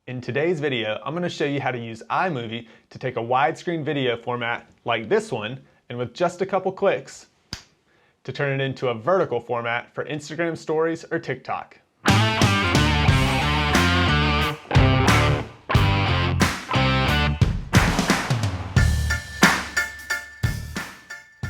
In today's video, I'm going to show you how to use iMovie to take a widescreen video format like this one, and with just a couple clicks, to turn it into a vertical format for Instagram stories or TikTok.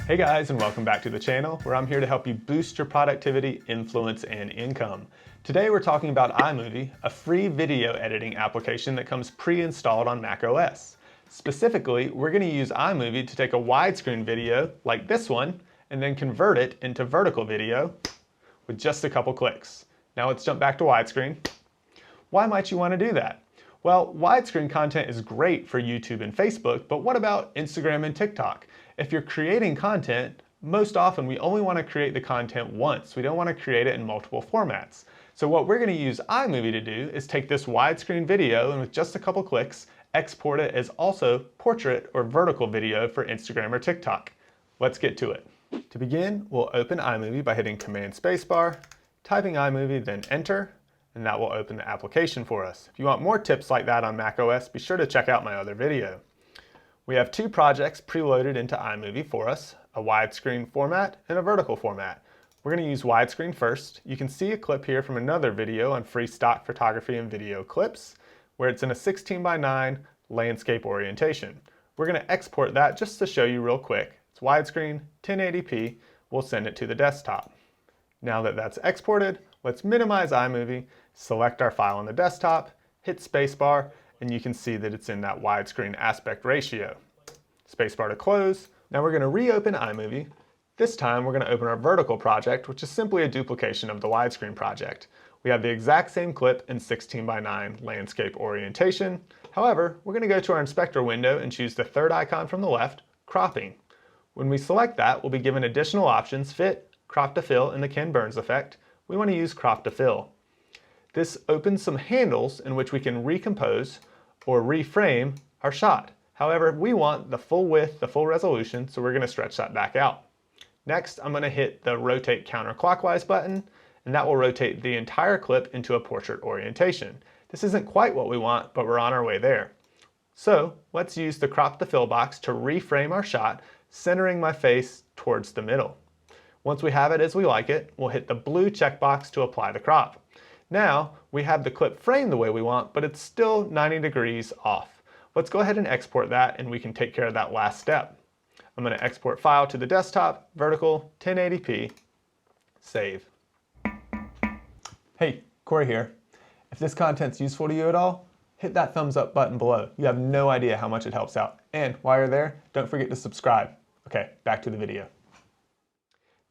Hey guys, and welcome back to the channel where I'm here to help you boost your productivity, influence, and income. Today we're talking about iMovie, a free video editing application that comes pre-installed on macOS. Specifically, we're going to use iMovie to take a widescreen video like this one and then convert it into vertical video with just a couple clicks. Now let's jump back to widescreen. Why might you want to do that? Well, widescreen content is great for YouTube and Facebook, but what about Instagram and TikTok? If you're creating content, most often we only want to create the content once. We don't want to create it in multiple formats. So what we're going to use iMovie to do is take this widescreen video and with just a couple clicks, export it as also portrait or vertical video for Instagram or TikTok. Let's get to it. To begin, we'll open iMovie by hitting Command Spacebar, typing iMovie, then Enter, and that will open the application for us. If you want more tips like that on macOS, be sure to check out my other video. We have two projects preloaded into iMovie for us, a widescreen format and a vertical format. We're going to use widescreen first. You can see a clip here from another video on free stock photography and video clips, where it's in a 16:9 landscape orientation. We're going to export that just to show you real quick. It's widescreen, 1080p. We'll send it to the desktop. Now that that's exported, let's minimize iMovie, select our file on the desktop, hit spacebar, and you can see that it's in that widescreen aspect ratio. Spacebar to close. Now we're going to reopen iMovie. This time we're going to open our vertical project, which is simply a duplication of the widescreen project. We have the exact same clip in 16:9 landscape orientation. However, we're going to go to our inspector window and choose the third icon from the left, cropping. When we select that, we'll be given additional options: fit, crop to fill, and the Ken Burns effect. We want to use crop to fill. This opens some handles in which we can recompose or reframe our shot. However, we want the full width, the full resolution, so we're going to stretch that back out. Next, I'm going to hit the rotate counterclockwise button, and that will rotate the entire clip into a portrait orientation. This isn't quite what we want, but we're on our way there. So let's use the crop to fill box to reframe our shot, centering my face towards the middle. Once we have it as we like it, we'll hit the blue checkbox to apply the crop. Now we have the clip framed the way we want, but it's still 90 degrees off. Let's go ahead and export that, and we can take care of that last step. I'm going to export file to the desktop, vertical, 1080p, save. Hey, Corey here. If this content's useful to you at all, hit that thumbs up button below. You have no idea how much it helps out. And while you're there, don't forget to subscribe. Okay, back to the video.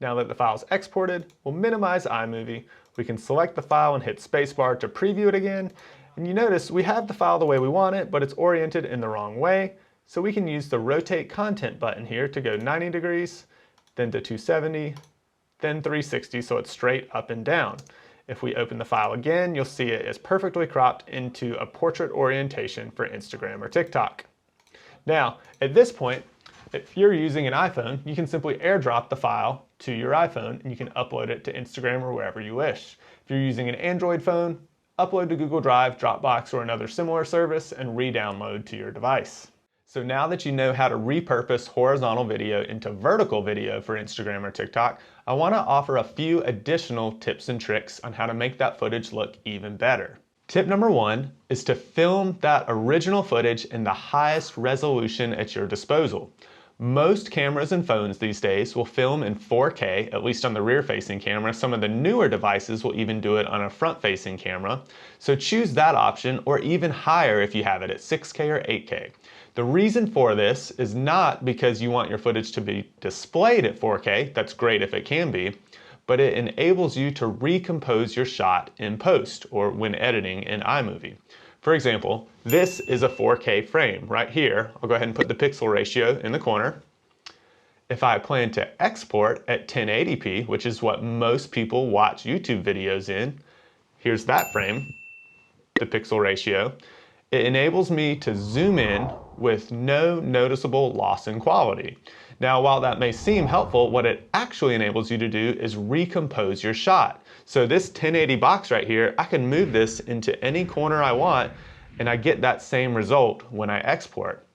Now that the file's exported, we'll minimize iMovie. We can select the file and hit spacebar to preview it again. And you notice we have the file the way we want it, but it's oriented in the wrong way. So we can use the rotate content button here to go 90 degrees, then to 270, then 360, so it's straight up and down. If we open the file again, you'll see it is perfectly cropped into a portrait orientation for Instagram or TikTok. Now, at this point, if you're using an iPhone, you can simply airdrop the file to your iPhone and you can upload it to Instagram or wherever you wish. If you're using an Android phone, upload to Google Drive, Dropbox, or another similar service and re-download to your device. So now that you know how to repurpose horizontal video into vertical video for Instagram or TikTok, I want to offer a few additional tips and tricks on how to make that footage look even better. Tip number one is to film that original footage in the highest resolution at your disposal. Most cameras and phones these days will film in 4K, at least on the rear-facing camera. Some of the newer devices will even do it on a front-facing camera. So choose that option, or even higher if you have it at 6K or 8K. The reason for this is not because you want your footage to be displayed at 4K, that's great if it can be, but it enables you to recompose your shot in post or when editing in iMovie. For example, this is a 4K frame right here. I'll go ahead and put the pixel ratio in the corner. If I plan to export at 1080p, which is what most people watch YouTube videos in, here's that frame, the pixel ratio. It enables me to zoom in with no noticeable loss in quality. Now, while that may seem helpful, what it actually enables you to do is recompose your shot. So this 1080 box right here, I can move this into any corner I want and I get that same result when I export.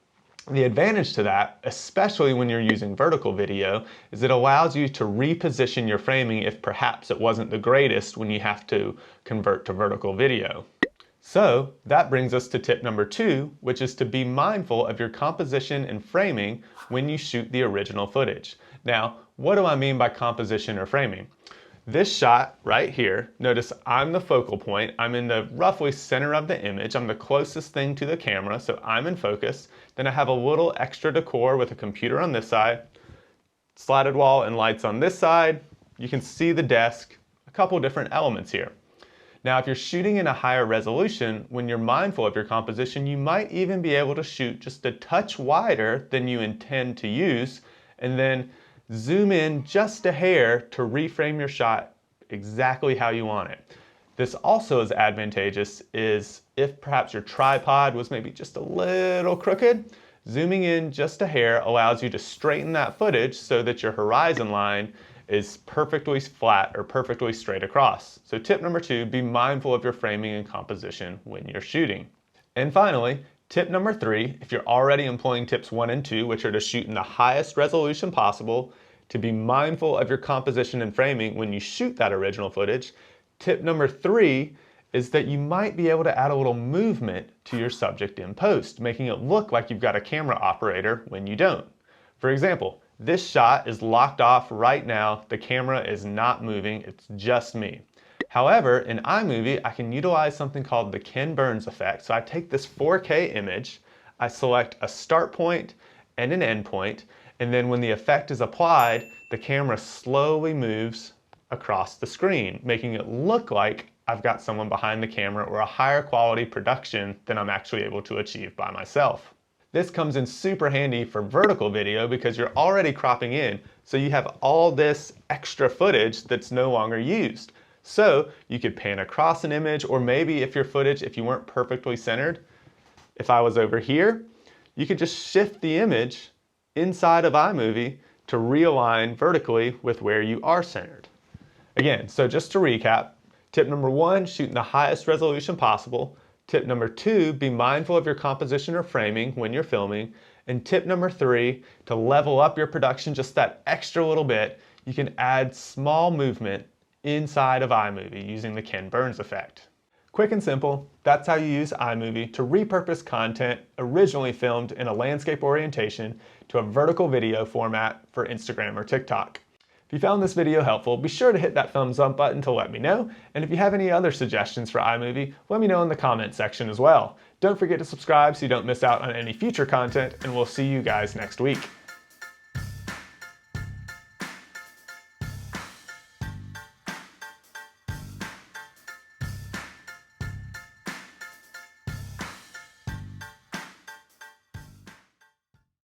The advantage to that, especially when you're using vertical video, is it allows you to reposition your framing if perhaps it wasn't the greatest when you have to convert to vertical video. So that brings us to tip number 2, which is to be mindful of your composition and framing when you shoot the original footage. Now, what do I mean by composition or framing? This shot right here, notice I'm the focal point. I'm in the roughly center of the image. I'm the closest thing to the camera, so I'm in focus. Then I have a little extra decor with a computer on this side, slatted wall and lights on this side. You can see the desk, a couple different elements here. Now, if you're shooting in a higher resolution, when you're mindful of your composition, you might even be able to shoot just a touch wider than you intend to use, and then zoom in just a hair to reframe your shot exactly how you want it. This also is advantageous is if perhaps your tripod was maybe just a little crooked, zooming in just a hair allows you to straighten that footage so that your horizon line is perfectly flat or perfectly straight across. So tip number 2, be mindful of your framing and composition when you're shooting. And finally, tip number 3, if you're already employing tips 1 and 2, which are to shoot in the highest resolution possible, to be mindful of your composition and framing when you shoot that original footage, tip number 3 is that you might be able to add a little movement to your subject in post, making it look like you've got a camera operator when you don't. For example, this shot is locked off right now. The camera is not moving, it's just me. However, in iMovie, I can utilize something called the Ken Burns effect. So I take this 4K image, I select a start point and an end point, and then when the effect is applied, the camera slowly moves across the screen, making it look like I've got someone behind the camera or a higher quality production than I'm actually able to achieve by myself. This comes in super handy for vertical video because you're already cropping in, so you have all this extra footage that's no longer used. So you could pan across an image, or maybe if your footage, if you weren't perfectly centered, if I was over here, you could just shift the image inside of iMovie to realign vertically with where you are centered. Again, so just to recap, tip number 1, shoot in the highest resolution possible. Tip number 2, be mindful of your composition or framing when you're filming. And tip number 3, to level up your production just that extra little bit, you can add small movement inside of iMovie using the Ken Burns effect. Quick and simple, that's how you use iMovie to repurpose content originally filmed in a landscape orientation to a vertical video format for Instagram or TikTok. If you found this video helpful, be sure to hit that thumbs up button to let me know. And if you have any other suggestions for iMovie, let me know in the comment section as well. Don't forget to subscribe so you don't miss out on any future content, and we'll see you guys next week.